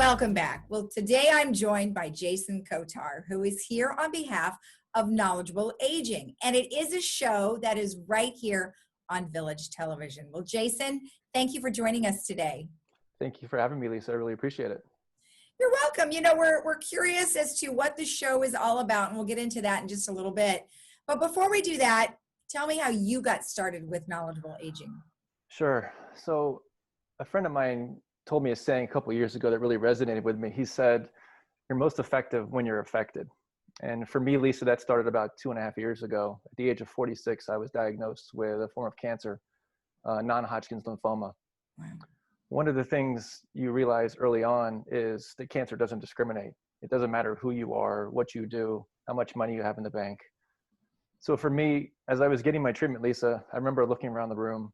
welcome back. Well, today I'm joined by Jason Kotar, who is here on behalf of Knowledgeable Aging. And it is a show that is right here on Village Television. Well, Jason, thank you for joining us today. Thank you for having me, Lisa. I really appreciate it. You're welcome. You know, we're curious as to what the show is all about, and we'll get into that in just a little bit. But before we do that, tell me how you got started with Knowledgeable Aging. Sure. So a friend of mine told me a saying a couple of years ago that really resonated with me. He said, "You're most effective when you're affected." And for me, Lisa, that started about 2.5 years ago. At the age of 46, I was diagnosed with a form of cancer, non-Hodgkin's lymphoma. Wow. One of the things you realize early on is that cancer doesn't discriminate. It doesn't matter who you are, what you do, how much money you have in the bank. So for me, as I was getting my treatment, Lisa, I remember looking around the room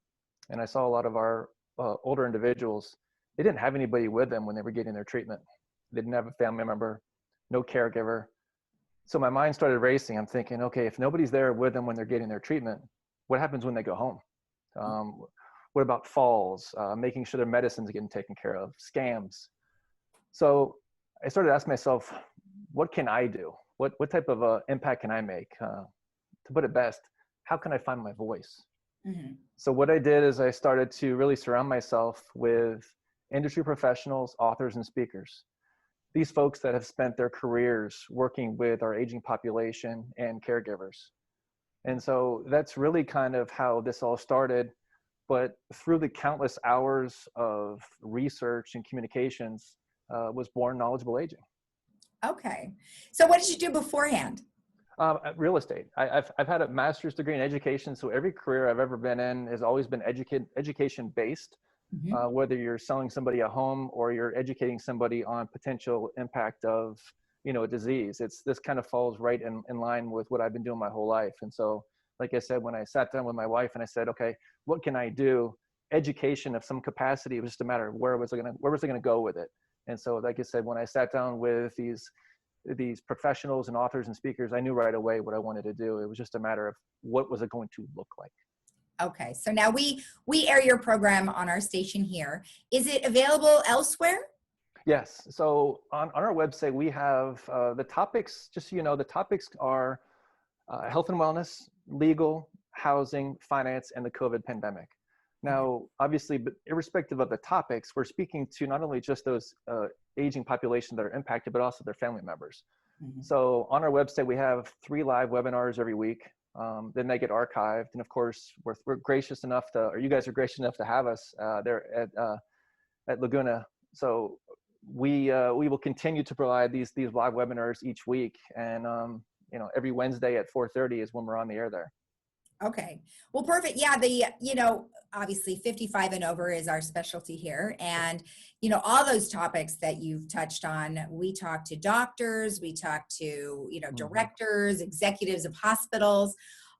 and I saw a lot of our older individuals. They didn't have anybody with them when they were getting their treatment. They didn't have a family member, no caregiver. So my mind started racing. I'm thinking, okay, if nobody's there with them when they're getting their treatment, what happens when they go home? What about falls, making sure their medicine's getting taken care of, scams? So I started asking myself, what can I do? What type of impact can I make? To put it best, how can I find my voice? Mm-hmm. So what I did is I started to really surround myself with industry professionals, authors, and speakers. These folks that have spent their careers working with our aging population and caregivers. And so that's really kind of how this all started. But through the countless hours of research and communications was born Knowledgeable Aging. Okay. So what did you do beforehand? Real estate. I've had a master's degree in education, so every career I've ever been in has always been education based. Mm-hmm. Whether you're selling somebody a home or you're educating somebody on potential impact of, a disease, this kind of falls right in line with what I've been doing my whole life. And so, like I said, when I sat down with my wife and I said, okay, what can I do? Education of some capacity, it was just a matter of where was I gonna go with it. And so, like I said, when I sat down with these professionals and authors and speakers, I knew right away what I wanted to do. It was just a matter of what was it going to look like. Okay, so now we air your program on our station here. Is it available elsewhere? Yes. So on our website, we have the topics, just so you know, the topics are health and wellness, legal, housing, finance, and the COVID pandemic. Now, obviously, but irrespective of the topics, we're speaking to not only just those aging populations that are impacted, but also their family members. Mm-hmm. So on our website, we have 3 live webinars every week. Then they get archived. And of course, we're gracious enough or you guys are gracious enough to have us there at Laguna. So we will continue to provide these live webinars each week. And, every Wednesday at 4:30 is when we're on the air there. Okay. Well, perfect. Yeah. Obviously 55 and over is our specialty here. And, all those topics that you've touched on, we talk to doctors, we talk to, directors, executives of hospitals,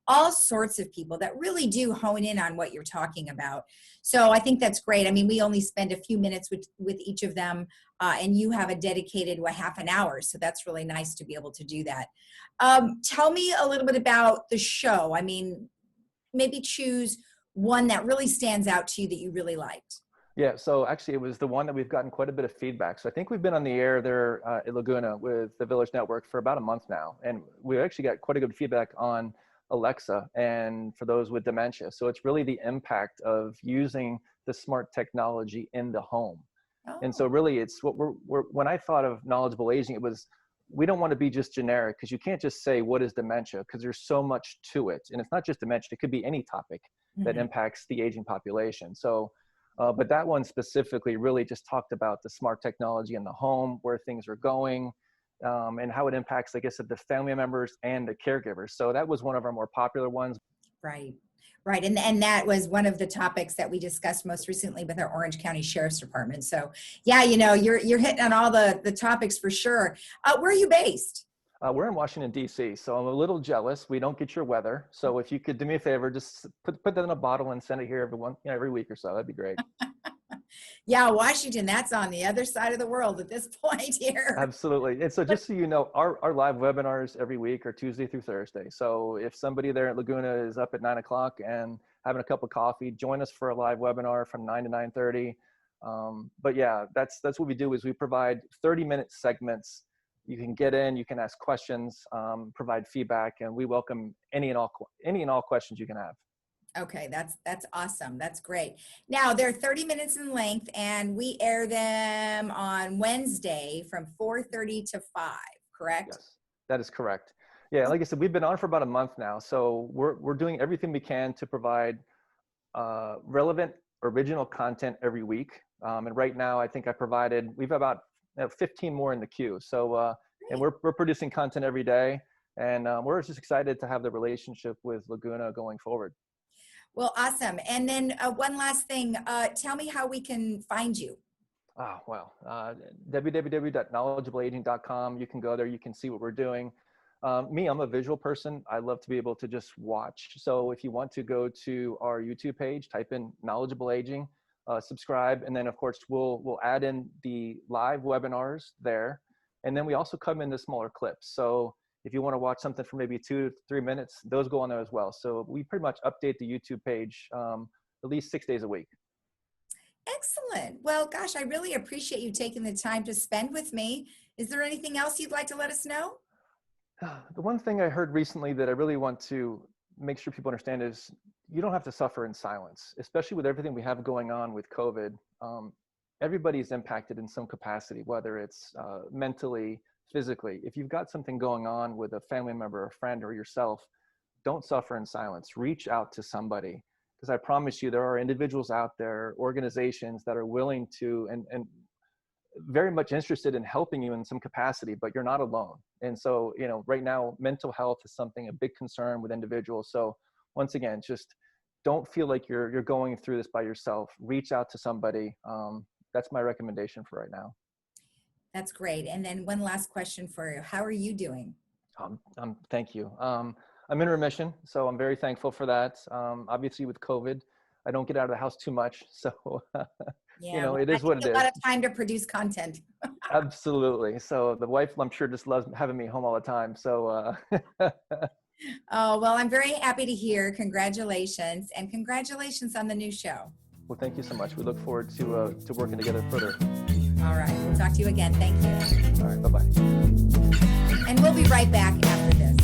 all sorts of people that really do hone in on what you're talking about. So I think that's great. I mean, we only spend a few minutes with each of them, and you have a dedicated half an hour. So that's really nice to be able to do that. Tell me a little bit about the show. I mean, maybe choose one that really stands out to you that you really liked. Yeah, so actually it was the one that we've gotten quite a bit of feedback. So I think we've been on the air there at Laguna with the Village Network for about a month now. And we actually got quite a good feedback on Alexa and for those with dementia. So it's really the impact of using the smart technology in the home. Oh. And so really it's when I thought of Knowledgeable Aging, it was, we don't want to be just generic because you can't just say, what is dementia? Because there's so much to it. And it's not just dementia, it could be any topic that impacts the aging population. So, but that one specifically really just talked about the smart technology in the home, where things are going, and how it impacts, like I said, the family members and the caregivers. So that was one of our more popular ones. Right. Right. And that was one of the topics that we discussed most recently with our Orange County Sheriff's Department. So yeah, you're hitting on all the topics for sure. Where are you based? We're in Washington, D.C., so I'm a little jealous. We don't get your weather. So if you could do me a favor, just put that in a bottle and send it here every week or so. That'd be great. Yeah, Washington, that's on the other side of the world at this point here. Absolutely. And so just so you know, our live webinars every week are Tuesday through Thursday. So if somebody there at Laguna is up at 9 o'clock and having a cup of coffee, join us for a live webinar from 9 to 9:30. But yeah, that's what we do is we provide 30-minute segments. You can get in, you can ask questions, provide feedback, and we welcome any and all questions you can have. Okay, that's awesome. That's great. Now they're 30 minutes in length, and we air them on Wednesday from 4:30 to 5. Correct? Yes, that is correct. Yeah, like I said, we've been on for about a month now, so we're doing everything we can to provide relevant, original content every week. And right now, I think we've about 15 more in the queue. So, and we're producing content every day, and we're just excited to have the relationship with Laguna going forward. Well, awesome. And then one last thing, tell me how we can find you. Oh, well, www.knowledgeableaging.com. You can go there, you can see what we're doing. I'm a visual person. I love to be able to just watch. So if you want to go to our YouTube page, type in Knowledgeable Aging, subscribe, and then of course we'll add in the live webinars there. And then we also come in the smaller clips. So if you want to watch something for maybe 2 to 3 minutes, those go on there as well. So we pretty much update the YouTube page at least 6 days a week. Excellent. Well, gosh, I really appreciate you taking the time to spend with me. Is there anything else you'd like to let us know? The one thing I heard recently that I really want to make sure people understand is you don't have to suffer in silence, especially with everything we have going on with COVID. Everybody's impacted in some capacity, whether it's mentally, physically. If you've got something going on with a family member, a friend, or yourself, don't suffer in silence. Reach out to somebody, because I promise you there are individuals out there, organizations that are willing to and very much interested in helping you in some capacity, but you're not alone. And so, right now, mental health is a big concern with individuals. So once again, just don't feel like you're going through this by yourself. Reach out to somebody. That's my recommendation for right now. That's great. And then one last question for you. How are you doing? Thank you. I'm in remission, so I'm very thankful for that. Obviously with COVID, I don't get out of the house too much. So, it is what it is. A lot of time to produce content. Absolutely. So the wife, I'm sure, just loves having me home all the time. So, Oh, well, I'm very happy to hear. Congratulations. And congratulations on the new show. Well, thank you so much. We look forward to working together further. All right. We'll talk to you again. Thank you. All right. Bye-bye. And we'll be right back after this.